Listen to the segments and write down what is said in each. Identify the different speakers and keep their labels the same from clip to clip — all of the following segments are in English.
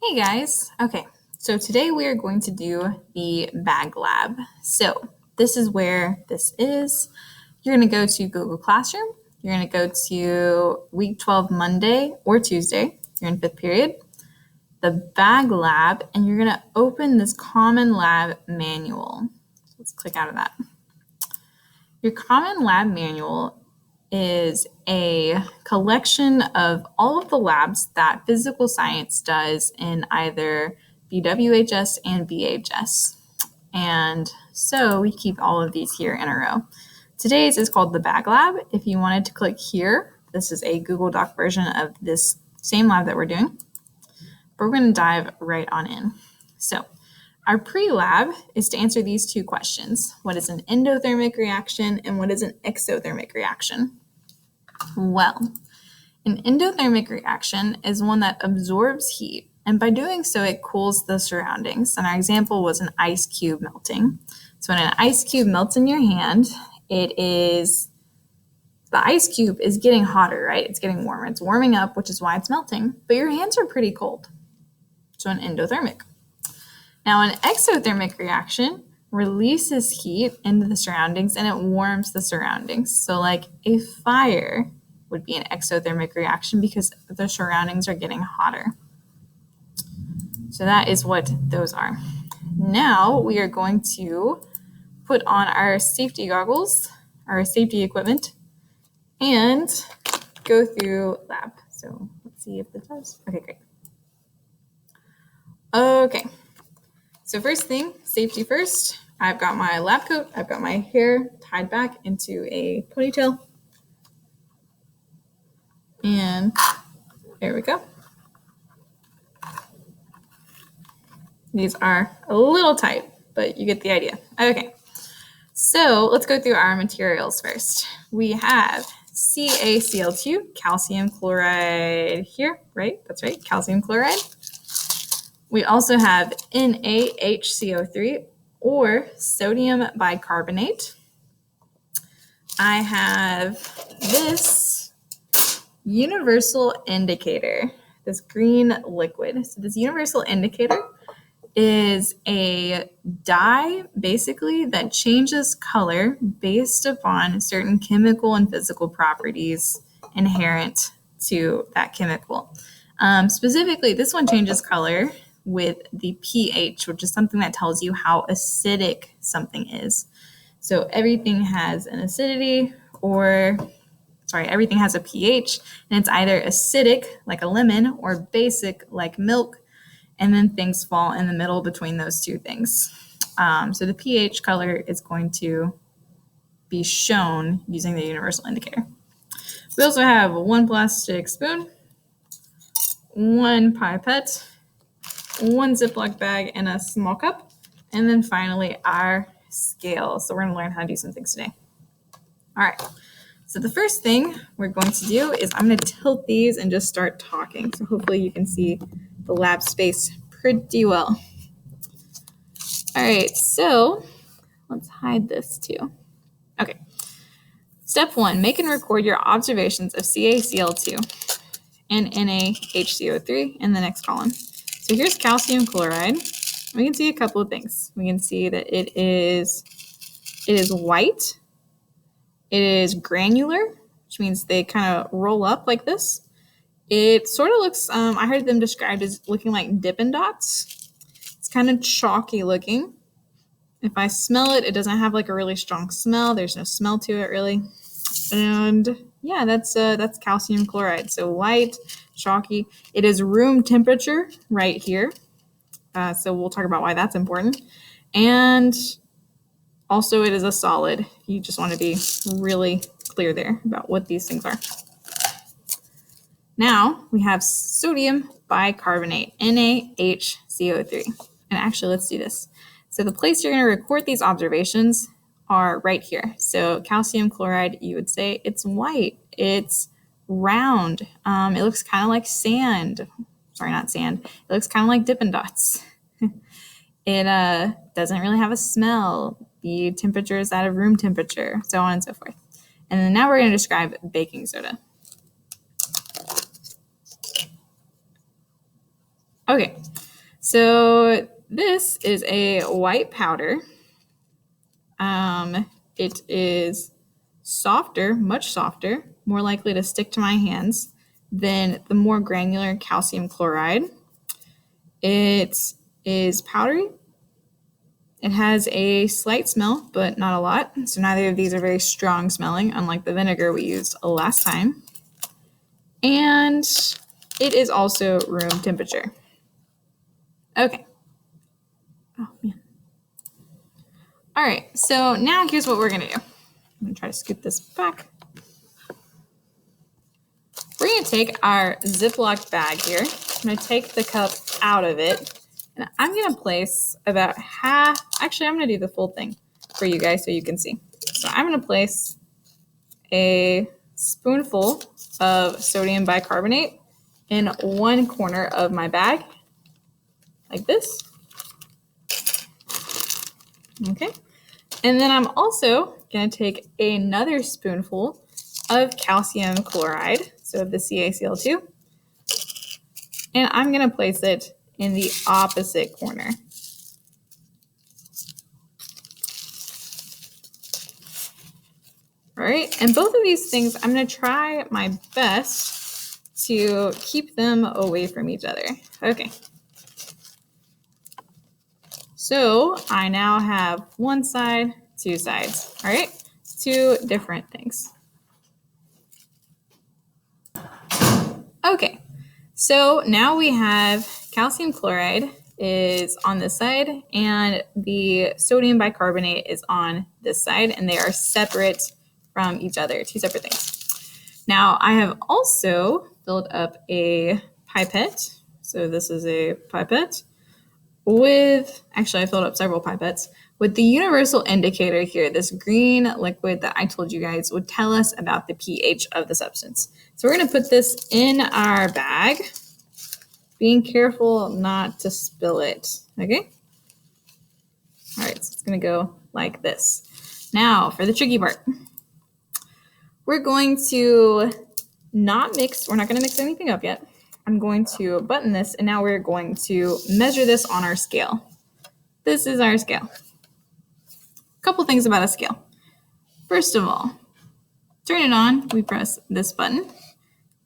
Speaker 1: Hey guys. Okay, so today we are going to do the bag lab. So this is where this is. You're going to go to Google Classroom. You're going to go to week 12 Monday or Tuesday. You're in fifth period. The bag lab, and you're going to open this Common Lab manual. So let's click out of that. Your Common Lab manual is a collection of all of the labs that physical science does in either BWHS and BHS. And so we keep all of these here in a row. Today's is called the Bag Lab. If you wanted to click here, this is a Google Doc version of this same lab that we're doing. But we're going to dive right on in. So our pre-lab is to answer these two questions. What is an endothermic reaction and what is an exothermic reaction? Well, an endothermic reaction is one that absorbs heat, and by doing so, it cools the surroundings. And our example was an ice cube melting. So when an ice cube melts in your hand, the ice cube is getting hotter, right? It's getting warmer. It's warming up, which is why it's melting, but your hands are pretty cold. So an endothermic. Now, an exothermic reaction releases heat into the surroundings and it warms the surroundings. So like a fire would be an exothermic reaction because the surroundings are getting hotter. So that is what those are. Now we are going to put on our safety goggles, our safety equipment, and go through lab. So let's see if this does. Okay, great. Okay. So first thing, safety first. I've got my lab coat. I've got my hair tied back into a ponytail. And there we go. These are a little tight, but you get the idea. Okay, so let's go through our materials first. We have CaCl2, calcium chloride here, right? That's right, calcium chloride. We also have NaHCO3 or sodium bicarbonate. I have this universal indicator, this green liquid. So this universal indicator is a dye basically that changes color based upon certain chemical and physical properties inherent to that chemical. Specifically, this one changes color with the pH, which is something that tells you how acidic something is. So everything has an acidity everything has a pH, and it's either acidic, like a lemon, or basic, like milk, and then things fall in the middle between those two things. So the pH color is going to be shown using the universal indicator. We also have one plastic spoon, one pipette, one Ziploc bag, and a small cup, and then finally our scale. So we're going to learn how to do some things today. All right. So the first thing we're going to do is I'm going to tilt these and just start talking. So hopefully you can see the lab space pretty well. All right, so let's hide this too. Okay. Step 1, make and record your observations of CaCl2 and NaHCO3 in the next column. So here's calcium chloride. We can see a couple of things. We can see that it is white. It is granular, which means they kind of roll up like this. It sort of looks, I heard them described as looking like Dippin' Dots. It's kind of chalky looking. If I smell it, it doesn't have like a really strong smell. There's no smell to it really. And yeah, that's calcium chloride. So white, chalky. It is room temperature right here. So we'll talk about why that's important. And also it is a solid. You just want to be really clear there about what these things are. Now we have sodium bicarbonate, NaHCO3. And actually, let's do this. So the place you're going to record these observations are right here. So calcium chloride, you would say it's white. It's round. It looks kind of like sand. Sorry, not sand. It looks kind of like Dippin' Dots. It doesn't really have a smell. The temperature is that of room temperature, so on and so forth. And then now we're going to describe baking soda. Okay, so this is a white powder. It is softer, much softer, more likely to stick to my hands than the more granular calcium chloride. It is powdery. It has a slight smell, but not a lot. So neither of these are very strong smelling, unlike the vinegar we used last time. And it is also room temperature. Okay. Oh, man. All right, so now here's what we're gonna do. I'm gonna try to scoop this back. We're gonna take our Ziploc bag here. I'm gonna take the cup out of it, and I'm gonna place about half, actually I'm gonna do the full thing for you guys so you can see. So I'm gonna place a spoonful of sodium bicarbonate in one corner of my bag, like this. Okay. And then I'm also going to take another spoonful of calcium chloride, so the CaCl2, and I'm going to place it in the opposite corner. All right, and both of these things, I'm going to try my best to keep them away from each other. Okay. So I now have one side, two sides, all right? Two different things. Okay, so now we have calcium chloride is on this side and the sodium bicarbonate is on this side, and they are separate from each other, two separate things. Now I have also filled up a pipette. So this is a pipette with, actually I filled up several pipettes with the universal indicator here, this green liquid that I told you guys would tell us about the pH of the substance. So we're gonna put this in our bag, being careful not to spill it, okay? All right, so it's gonna go like this. Now for the tricky part. We're going to not mix, we're not gonna mix anything up yet. I'm going to button this, and now we're going to measure this on our scale. This is our scale. A couple things about a scale. First of all, turn it on, we press this button,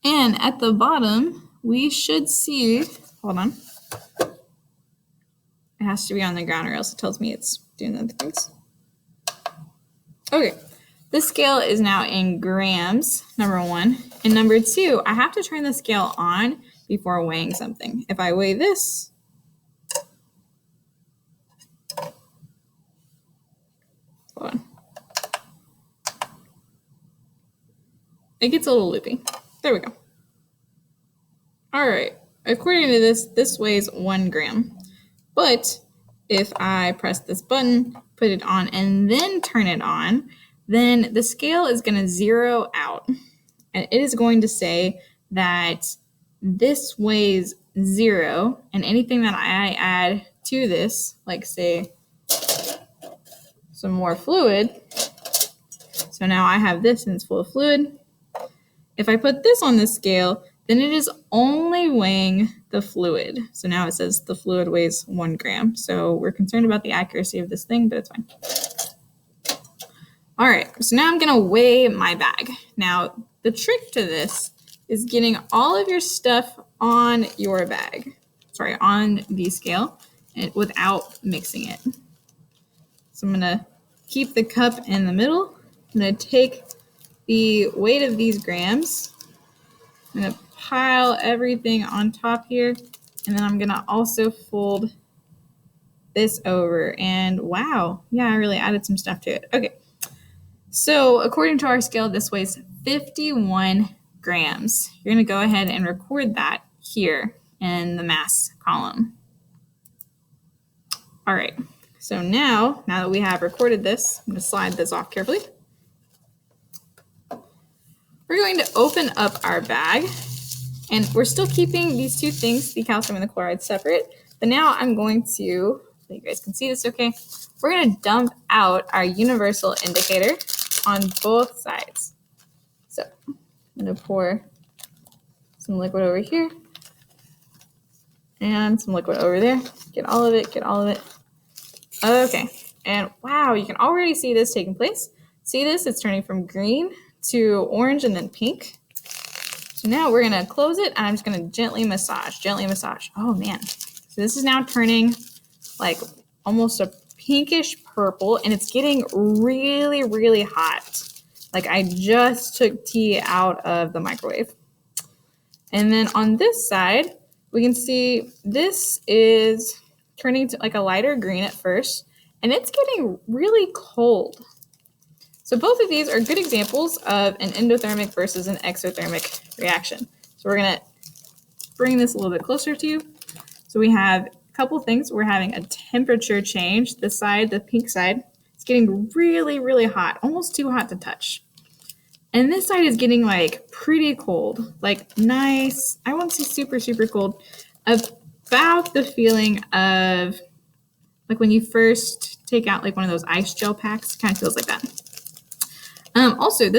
Speaker 1: and at the bottom, we should see, hold on. It has to be on the ground or else it tells me it's doing other things. Okay, this scale is now in grams, number one. And number two, I have to turn the scale on before weighing something. If I weigh this, hold on. It gets a little loopy. There we go. All right, according to this, this weighs 1 gram. But if I press this button, put it on, and then turn it on, then the scale is gonna zero out. And it is going to say that this weighs 0, and anything that I add to this, like say some more fluid, so now I have this and it's full of fluid. If I put this on the scale, then it is only weighing the fluid. So now it says the fluid weighs 1 gram. So we're concerned about the accuracy of this thing, but it's fine. All right, so now I'm gonna weigh my bag. Now, the trick to this is getting all of your stuff on your bag, sorry, on the scale, and without mixing it. So I'm gonna keep the cup in the middle. I'm gonna take the weight of these grams. I'm gonna pile everything on top here, and then I'm gonna also fold this over, and wow, yeah, I really added some stuff to it. Okay, so according to our scale, this weighs 51 grams. You're gonna go ahead and record that here in the mass column. All right, so now that we have recorded this, I'm gonna slide this off carefully. We're going to open up our bag, and we're still keeping these two things, the calcium and the chloride, separate. But now I'm going to, so you guys can see this okay, we're going to dump out our universal indicator on both sides. So I'm going to pour some liquid over here. And some liquid over there. Get all of it, get all of it. Okay, and wow, you can already see this taking place. See this? It's turning from green to orange and then pink. So now we're gonna close it and I'm just gonna gently massage. Oh man. So this is now turning like almost a pinkish purple and it's getting really, really hot. Like I just took tea out of the microwave. And then on this side, we can see this is turning to like a lighter green at first, and it's getting really cold. So both of these are good examples of an endothermic versus an exothermic reaction. So we're gonna bring this a little bit closer to you. So we have a couple things. We're having a temperature change. This side, the pink side, it's getting really, really hot, almost too hot to touch. And this side is getting like pretty cold, like nice, I won't say super, super cold, about the feeling of like when you first take out like one of those ice gel packs, kind of feels like that. Also,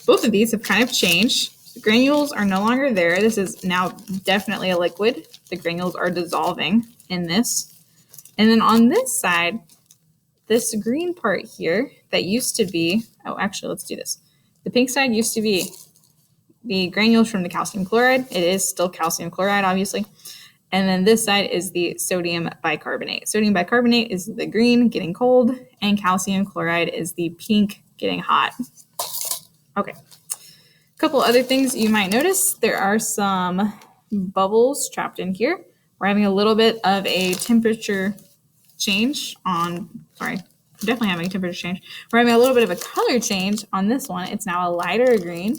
Speaker 1: both of these have kind of changed. The granules are no longer there. This is now definitely a liquid. The granules are dissolving in this. And then on this side, this green part here that used to be, oh, actually, let's do this. The pink side used to be the granules from the calcium chloride. It is still calcium chloride, obviously. And then this side is the sodium bicarbonate. Sodium bicarbonate is the green getting cold, and calcium chloride is the pink getting hot. Okay. A couple other things you might notice. There are some bubbles trapped in here. We're having a little bit of a temperature change definitely having a temperature change. We're having a little bit of a color change on this one. It's now a lighter green,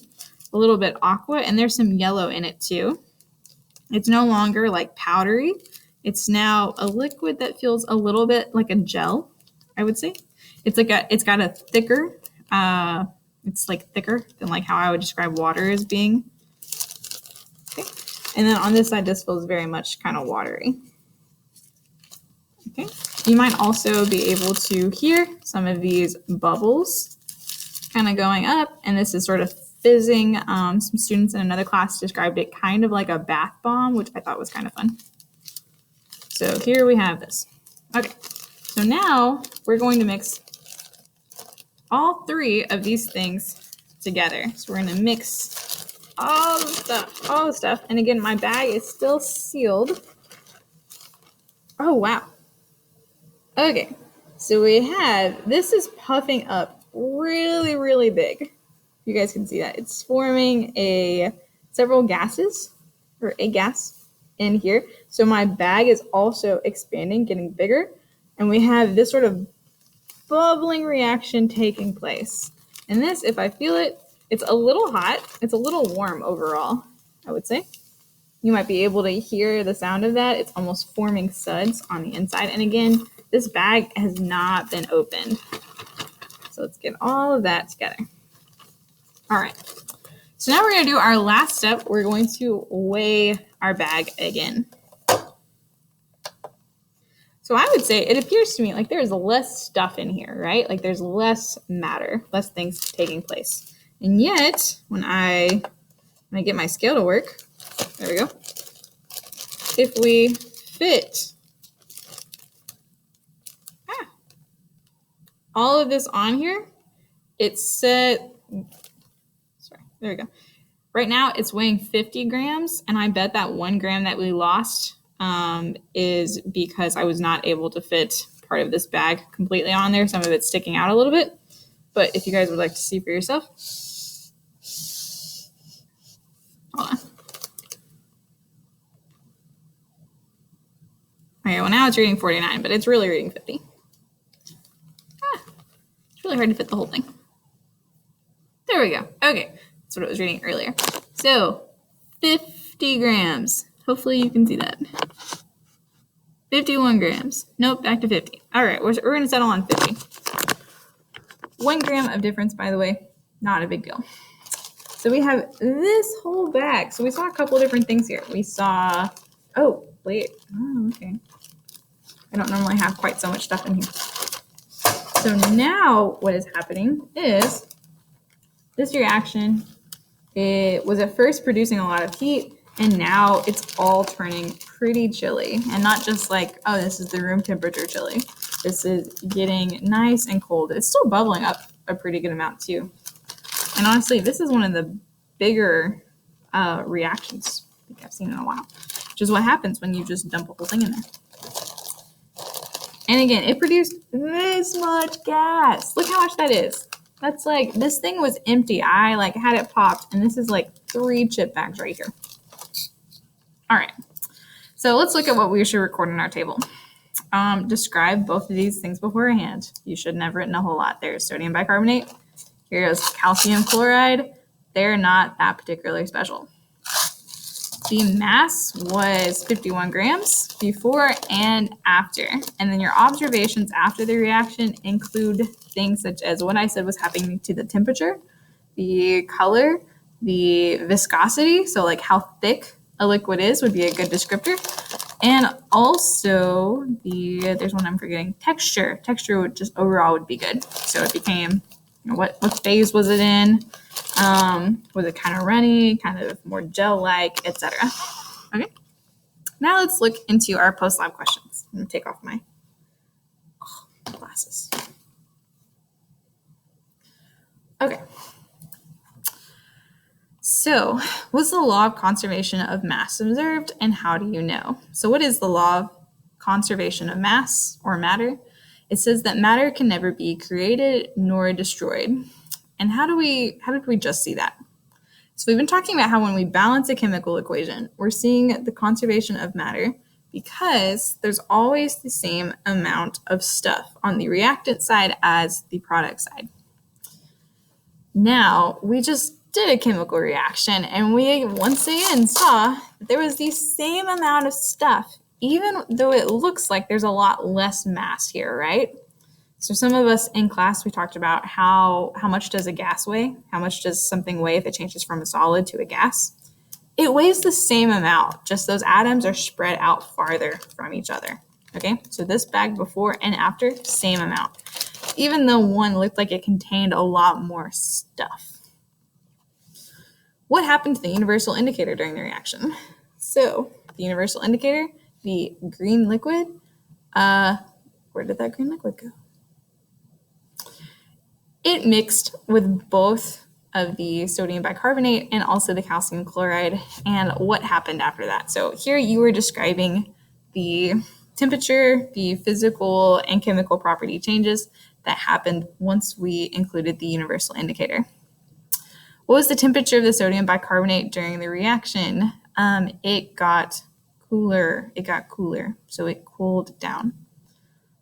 Speaker 1: a little bit aqua, and there's some yellow in it too. It's no longer like powdery. It's now a liquid that feels a little bit like a gel, I would say. It's got a thicker, it's like thicker than like how I would describe water as being. Okay. And then on this side, this feels very much kind of watery. Okay. You might also be able to hear some of these bubbles kind of going up, and this is sort of fizzing. Some students in another class described it kind of like a bath bomb, which I thought was kind of fun. So here we have this. Okay, so now we're going to mix all three of these things together. So we're going to mix all the stuff. And again, my bag is still sealed. Oh, wow. Okay, so this is puffing up really, really big. You guys can see that. It's forming several gases, or a gas in here. So my bag is also expanding, getting bigger. And we have this sort of bubbling reaction taking place. And this, if I feel it, it's a little hot. It's a little warm overall, I would say. You might be able to hear the sound of that. It's almost forming suds on the inside. And again, this bag has not been opened. So let's get all of that together. All right. So now we're going to do our last step. We're going to weigh our bag again. So I would say it appears to me like there's less stuff in here, right? Like there's less matter, less things taking place. And yet, when I get my scale to work, there we go. If we fit all of this on here, it's set, there we go. Right now it's weighing 50 grams, and I bet that 1 gram that we lost is because I was not able to fit part of this bag completely on there. Some of it's sticking out a little bit, but if you guys would like to see for yourself, hold on. Okay, well now it's reading 49, but it's really reading 50. It's really hard to fit the whole thing. There we go. Okay, that's what it was reading earlier. So 50 grams. Hopefully you can see that. 51 grams. Nope, back to 50. All right, we're going to settle on 50. 1 gram of difference, by the way, not a big deal. So we have this whole bag. So we saw a couple different things here. We saw, okay. I don't normally have quite so much stuff in here. So now what is happening is this reaction, it was at first producing a lot of heat, And now it's all turning pretty chilly, and not just like, oh, this is the room temperature chilly. This is getting nice and cold. It's still bubbling up a pretty good amount too. And honestly, this is one of the bigger reactions I think I've seen in a while, which is what happens when you just dump a whole thing in there. And again, it produced this much gas. Look how much that is. That's like, this thing was empty. I like had it popped, and this is like 3 chip bags right here. All right, so let's look at what we should record in our table. Describe both of these things beforehand. You shouldn't have written a whole lot. There's sodium bicarbonate. Here's calcium chloride. They're not that particularly special. The mass was 51 grams before and after. And then your observations after the reaction include things such as what I said was happening to the temperature, the color, the viscosity, so like how thick a liquid is would be a good descriptor. And also there's one I'm forgetting, texture. Texture would just overall would be good. So it became, you know, what phase was it in? Was it kind of runny, kind of more gel-like, etc. Okay. Now let's look into our post-lab questions. I'm gonna take off my glasses. Okay. So, was the law of conservation of mass observed, and how do you know? So what is the law of conservation of mass or matter? It says that matter can never be created nor destroyed. And how did we just see that? So we've been talking about how when we balance a chemical equation, we're seeing the conservation of matter because there's always the same amount of stuff on the reactant side as the product side. Now, we just did a chemical reaction, and we once again saw that there was the same amount of stuff, even though it looks like there's a lot less mass here, right? So some of us in class, we talked about how much does a gas weigh? How much does something weigh if it changes from a solid to a gas? It weighs the same amount, just those atoms are spread out farther from each other, okay? So this bag before and after, same amount, even though one looked like it contained a lot more stuff. What happened to the universal indicator during the reaction? So the universal indicator, the green liquid, where did that green liquid go? It mixed with both of the sodium bicarbonate and also the calcium chloride. And what happened after that? So here you were describing the temperature, the physical and chemical property changes that happened once we included the universal indicator. What was the temperature of the sodium bicarbonate during the reaction? It got cooler. So it cooled down.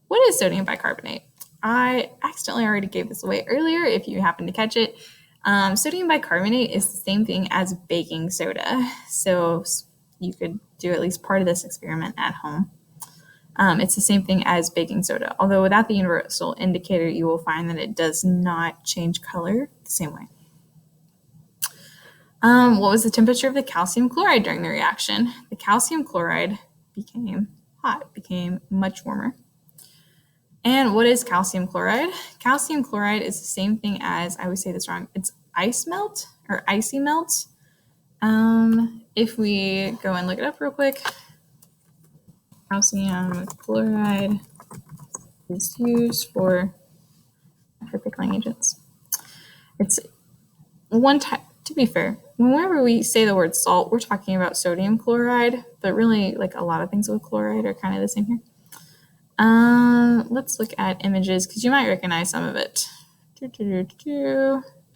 Speaker 1: What is sodium bicarbonate? I accidentally already gave this away earlier if you happen to catch it. Sodium bicarbonate is the same thing as baking soda. So you could do at least part of this experiment at home. It's the same thing as baking soda, although without the universal indicator, you will find that it does not change color the same way. What was the temperature of the calcium chloride during the reaction? The calcium chloride became hot, became much warmer. And what is calcium chloride? Calcium chloride is the same thing as, I always say this wrong, it's ice melt or icy melt. If we go and look it up real quick, calcium chloride is used for pickling agents. It's one type, to be fair, whenever we say the word salt, we're talking about sodium chloride, but really like a lot of things with chloride are kind of the same here. Let's look at images because you might recognize some of it.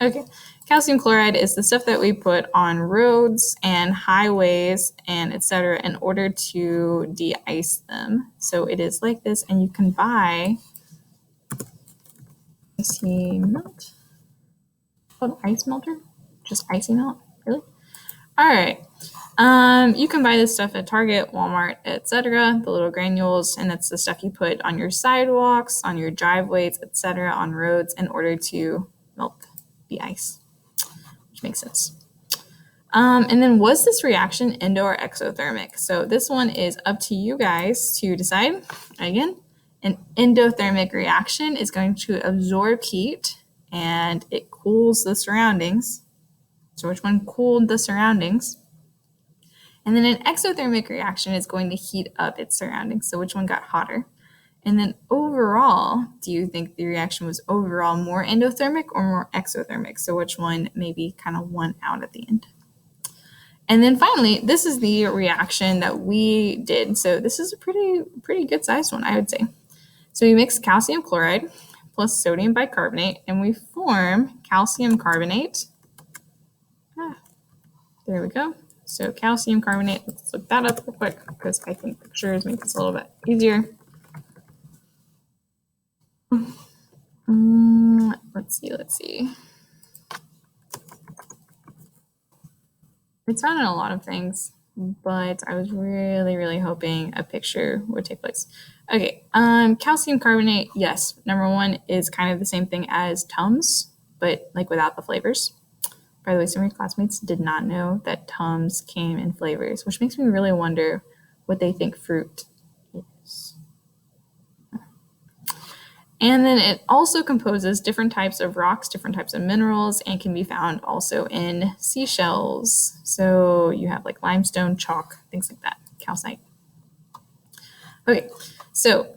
Speaker 1: Okay, calcium chloride is the stuff that we put on roads and highways and etc. in order to de-ice them. So it is like this, and you can buy icy melt. Called ice melter? Just icy melt? Really? All right. You can buy this stuff at Target, Walmart, etc. The little granules, and it's the stuff you put on your sidewalks, on your driveways, etc., on roads in order to melt the ice, which makes sense. And then was this reaction endo or exothermic? So this one is up to you guys to decide. Again, an endothermic reaction is going to absorb heat and it cools the surroundings. So which one cooled the surroundings? And then an exothermic reaction is going to heat up its surroundings. So which one got hotter? And then overall, do you think the reaction was overall more endothermic or more exothermic? So which one maybe kind of won out at the end? And then finally, this is the reaction that we did. So this is a pretty good sized one, I would say. So we mix calcium chloride plus sodium bicarbonate, and we form calcium carbonate. There we go. So calcium carbonate, let's look that up real quick because I think pictures make this a little bit easier. Let's see. It's found in a lot of things, but I was really hoping a picture would take place. Okay, calcium carbonate, yes. Number one is kind of the same thing as Tums, but like without the flavors. By the way, some of your classmates did not know that Tums came in flavors, which makes me really wonder what they think fruit is. And then it also composes different types of rocks, different types of minerals, and can be found also in seashells. So you have like limestone, chalk, things like that, calcite. Okay, so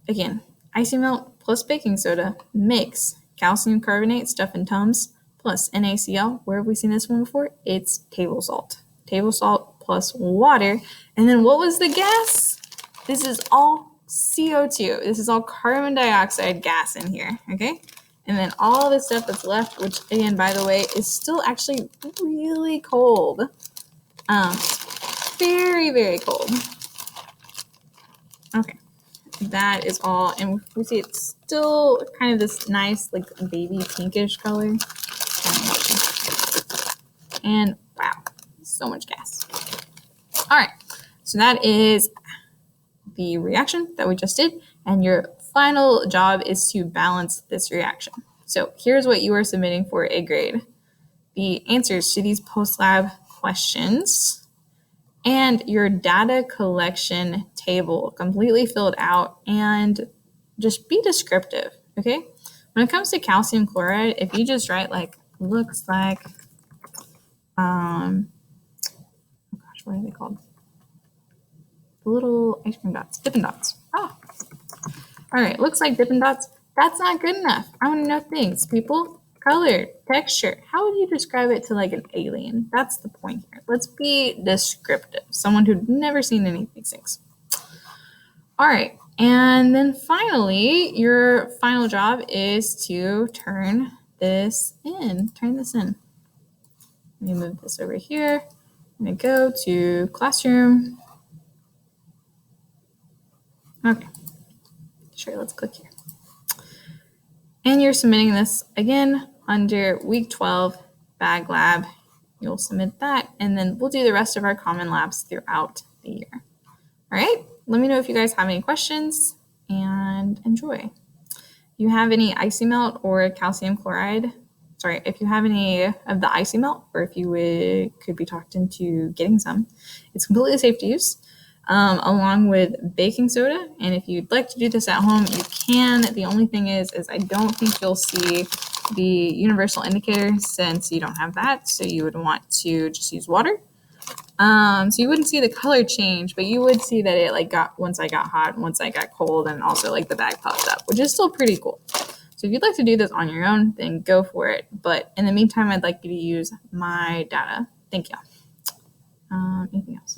Speaker 1: again, icy melt plus baking soda makes calcium carbonate stuff in Tums plus NaCl. Where have we seen this one before? It's table salt. Table salt plus water. And then what was the gas? This is all CO2. This is all carbon dioxide gas in here, okay? And then all the stuff that's left, which again, by the way, is still actually really cold. Very cold. Okay, that is all. And we see it's still kind of this nice, like baby pinkish color. And wow, so much gas. All right, so that is the reaction that we just did, and your final job is to balance this reaction. So here's what you are submitting for a grade. The answers to these post-lab questions and your data collection table completely filled out, and just be descriptive, okay? When it comes to calcium chloride, if you just write like, looks like, oh gosh, what are they called? The little ice cream dots, Dippin' Dots. Oh, all right, looks like Dippin' Dots. That's not good enough. I want to know things, people. Color, texture. How would you describe it to like an alien? That's the point here. Let's be descriptive. Someone who'd never seen any of these things. All right, and then finally, your final job is to turn this in. Turn this in. Let me move this over here. I'm going to go to classroom. Okay, sure, let's click here. And you're submitting this again under week 12 bag lab. You'll submit that, and then we'll do the rest of our common labs throughout the year. All right, let me know if you guys have any questions, and enjoy. If you have any icy melt or calcium chloride, if you have any of the icy melt, or if you could be talked into getting some, it's completely safe to use. Along with baking soda. And if you'd like to do this at home, you can. The only thing is I don't think you'll see the universal indicator since you don't have that. So you would want to just use water. So you wouldn't see the color change, but you would see that it like got, once I got hot, once I got cold, and also like the bag popped up, which is still pretty cool. So if you'd like to do this on your own, then go for it. But in the meantime, I'd like you to use my data. Thank you. Anything else?